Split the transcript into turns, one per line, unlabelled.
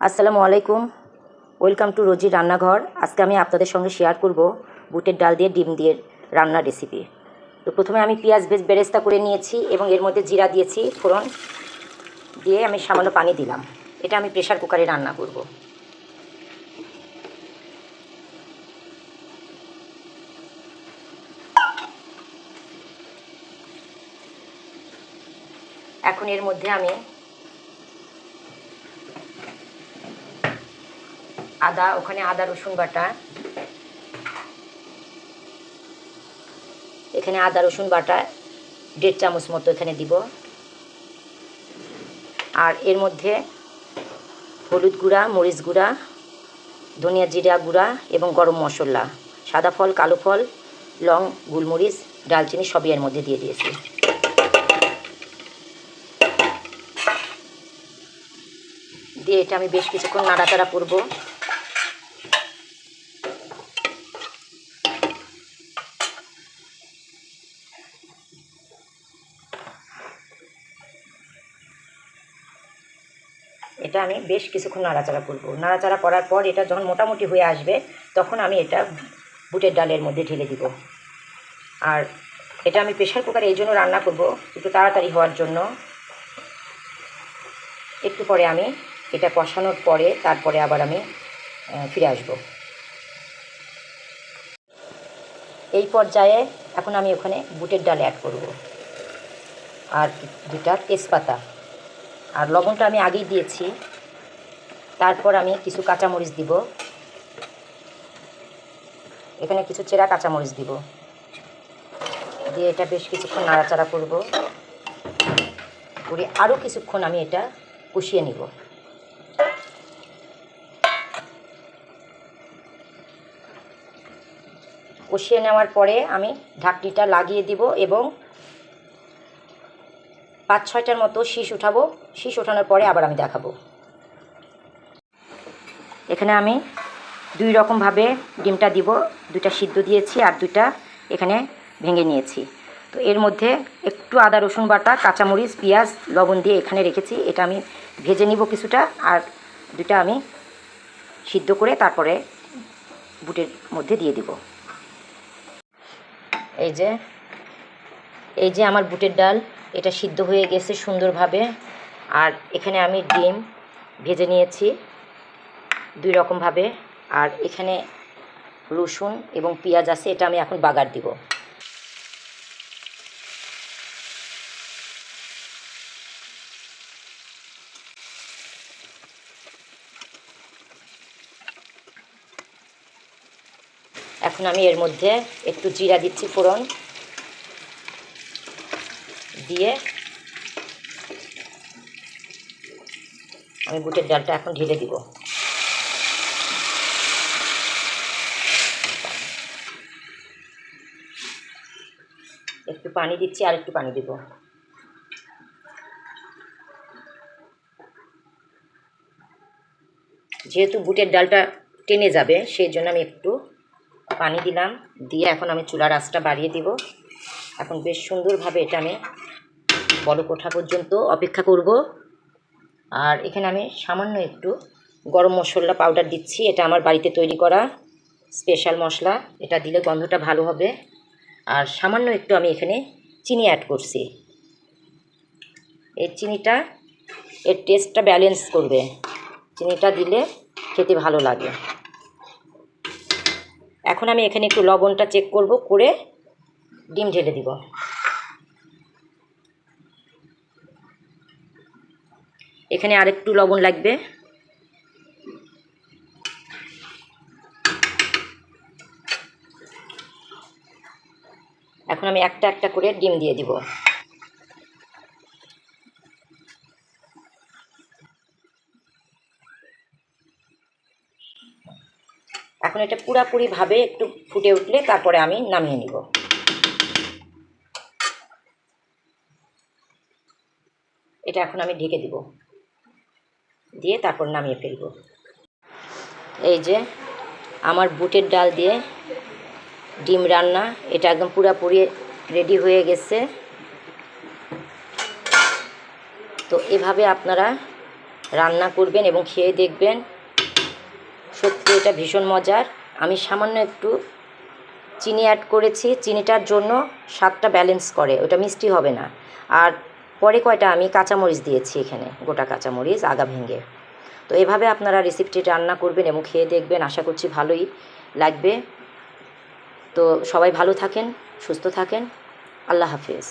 আসসালামু আলাইকুম। Welcome to রোজির রান্নাঘর। আজকে আমি আপনাদের সঙ্গে শেয়ার করব বুটের ডাল দিয়ে ডিম দিয়ে রান্নার রেসিপি। তো প্রথমে আমি পেঁয়াজ বেরেস্তা করে নিয়েছি এবং এর মধ্যে জিরা দিয়েছি, ফোড়ন দিয়ে আমি সামান্য পানি দিলাম। এটা আমি প্রেশার কুকারে রান্না করব। এখন এর মধ্যে আমি আদা রসুন বাটা, এখানে আদা রসুন বাটা 1.5 চামচ মতো এখানে দিব। আর এর মধ্যে হলুদ গুঁড়া, মরিচ গুঁড়া, ধনিয়া জিরা গুঁড়া এবং গরম মশলা, সাদা ফল, কালো ফল, লং, গোলমরিচ, ডালচিনি সবই এর মধ্যে দিয়ে দিয়েছি। দিয়ে এটা আমি বেশ কিছুক্ষণ নাড়াচাড়া করব। এটা আমি বেশ কিছুক্ষণ নাড়াচাড়া করব। নাড়াচাড়া করার পর এটা যখন মোটামুটি হয়ে আসবে তখন আমি এটা বুটের ডালের মধ্যে ঢেলে দিব। আর এটা আমি প্রেশার কুকারে এই জন্য রান্না করব, একটু তাড়াতাড়ি হওয়ার জন্য। একটু পরে আমি এটা কষানোর পরে তারপরে আবার আমি ফিরে আসব। এই পর্যায়ে এখন আমি ওখানে বুটের ডাল অ্যাড করব, আর 2টা তেজপাতা, আর লবণটা আমি আগেই দিয়েছি। তারপর আমি কিছু কাঁচামরিচ দিব, এখানে কিছু চেরা কাঁচামরিচ দিব। দিয়ে এটা বেশ কিছুক্ষণ নাড়াচাড়া করব, করে আরও কিছুক্ষণ আমি এটা কষিয়ে নিব। কষিয়ে নেওয়ার পরে আমি ঢাকনিটা লাগিয়ে দিব এবং 5-6টার মতো শীষ উঠাবো। শীষ ওঠানোর পরে আবার আমি দেখাবো। এখানে আমি 2 রকমভাবে ডিমটা দিব। 2টা সিদ্ধ দিয়েছি আর 2টা এখানে ভেঙে নিয়েছি। তো এর মধ্যে একটু আদা রসুন বাটা, কাঁচামরিচ, পেঁয়াজ, লবণ দিয়ে এখানে রেখেছি। এটা আমি ভেজে নিব কিছুটা, আর 2টা আমি সিদ্ধ করে তারপরে বুটের মধ্যে দিয়ে দিব। এই যে আমার বুটের ডাল, এটা সিদ্ধ হয়ে গেছে সুন্দরভাবে। আর এখানে আমি ডিম ভেজে নিয়েছি 2 রকমভাবে। আর এখানে রসুন এবং পেঁয়াজ আছে, এটা আমি এখন বাগার দিব। এখন আমি এর মধ্যে একটু জিরা দিচ্ছি ফোড়ন দিয়ে আমি বুটের ডালটা এখন ঢেলে দিব। একটু পানি দিচ্ছি, আর একটু পানি দিব। যেহেতু বুটের ডালটা টেনে যাবে সেই জন্য আমি একটু পানি দিলাম। দিয়ে এখন আমি চুলার আঁচটা বাড়িয়ে দিব। এখন বেশ সুন্দরভাবে এটা আমি বলক ওঠা পর্যন্ত অপেক্ষা করব। আর এখানে আমি সামান্য একটু গরম মশলা পাউডার দিচ্ছি। এটা আমার বাড়িতে তৈরি করা স্পেশাল মশলা, এটা দিলে গন্ধটা ভালো হবে। আর সামান্য একটু আমি এখানে চিনি অ্যাড করছি। এই চিনিটা এর টেস্টটা ব্যালেন্স করবে, চিনিটা দিলে খেতে ভালো লাগে। এখন আমি এখানে একটু লবণটা চেক করব, করে ডিম ঢেলে দিব। এখানে আরেকটু লবণ লাগবে। এখন আমি একটা একটা করে ডিম দিয়ে দিব। এখন এটা পুরোপুরিভাবে একটু ফুটে উঠলে তারপরে আমি নামিয়ে নিব। এটা এখন আমি ঢেকে দিব, দিয়ে তারপর নামিয়ে ফেলব। এই যে আমার বুটের ডাল দিয়ে ডিম রান্না, এটা একদম পুরোপুরি রেডি হয়ে গেছে। তো এভাবে আপনারা রান্না করবেন এবং খেয়ে দেখবেন, সত্যি এটা ভীষণ মজার। আমি সামান্য একটু চিনি অ্যাড করেছি, চিনিটার জন্য স্বাদটা ব্যালেন্স করে, ওটা মিষ্টি হবে না। আর পরে কয়টা আমি কাঁচামরিচ দিয়েছি, এখানে গোটা কাঁচামরিচ আগা ভেঙে। তো এভাবে আপনারা রেসিপিটি রান্না করবেন এবং খেয়ে দেখবেন, আশা করছি ভালোই লাগবে। তো সবাই ভালো থাকেন, সুস্থ থাকেন, আল্লাহ হাফেজ।